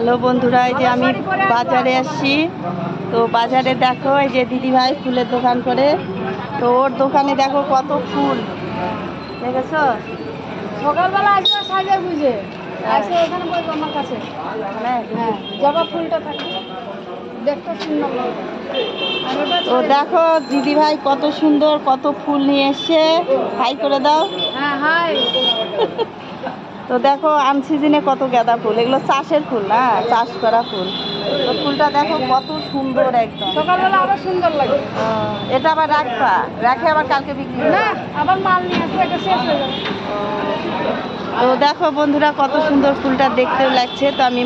Hello বন্ধুরা, এই যে আমি বাজারে আসছি। তো বাজারে দেখো এই যে দিদিভাই ফুলের দোকান করে, তো ওর দোকানে দেখো কত ফুল দেখেছো। সকালবেলা আসবে সাজে বুঝে আসে এখানে বলবো আমার কাছে। হ্যাঁ, জবা ফুলটা থাকে দেখতে সুন্দর লাগে। তো দেখো দিদিভাই কত সুন্দর কত ফুল নিয়ে এসছে। হাই করে দাও। হ্যাঁ হাই। তো দেখো আনসিজনে কত গাঁদা ফুল, এগুলো চাষের ফুল না, চাষ করা ফুল। তো ফুলটা দেখো কত সুন্দর একদম। সকালবেলা আবার সুন্দর লাগে। এটা আবার রাখবা, রাখে আবার কালকে বিক্রি না আবার মাল নিয়ে আসবো, এটা শেষ হয়ে যাবে। তো দেখো বন্ধুরা কত সুন্দর ফুলটা দেখতেও লাগছে। তো আমি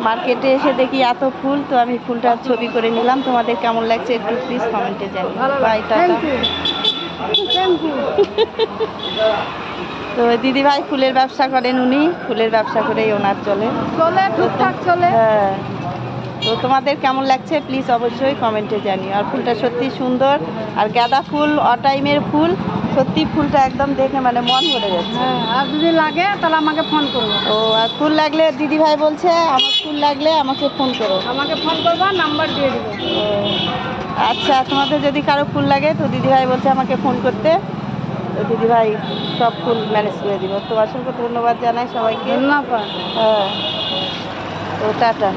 মার্কেটে এসে দেখি এত ফুল, তো আমি ফুলটার ছবি করে নিলাম। তোমাদের কেমন লাগছে একটু প্লিজ কমেন্টে জানিও। Bye, tata. তো দিদিভাই ফুলের ব্যবসা করেন, উনি ফুলের ব্যবসা করেই ওনার চলে টুকটাক চলে। হ্যাঁ, তো তোমাদের কেমন লাগছে প্লিজ অবশ্যই কমেন্টে জানিও। আর ফুলটা সত্যি সুন্দর, আর গাঁদা ফুল অটাইমের ফুল, সত্যি ফুলটা একদম দেখে মানে মন ভরে যাচ্ছে। হ্যাঁ, আর যদি লাগে তাহলে আমাকে ফোন করবো। ও, আর ফুল লাগলে দিদিভাই বলছে আমার ফুল লাগলে আমাকে ফোন করো, আমাকে ফোন করবা, নাম্বার দিয়ে দেবো। আচ্ছা, তোমাদের যদি কারো ফুল লাগে তো দিদিভাই বলছে আমাকে ফোন করতে, তো দিদিভাই সব ফুল ম্যানেজ করে দিব। তো অসংখ্য ধন্যবাদ জানাই সবাইকে। ধন্যবাদ। হ্যাঁ, তো টাটা।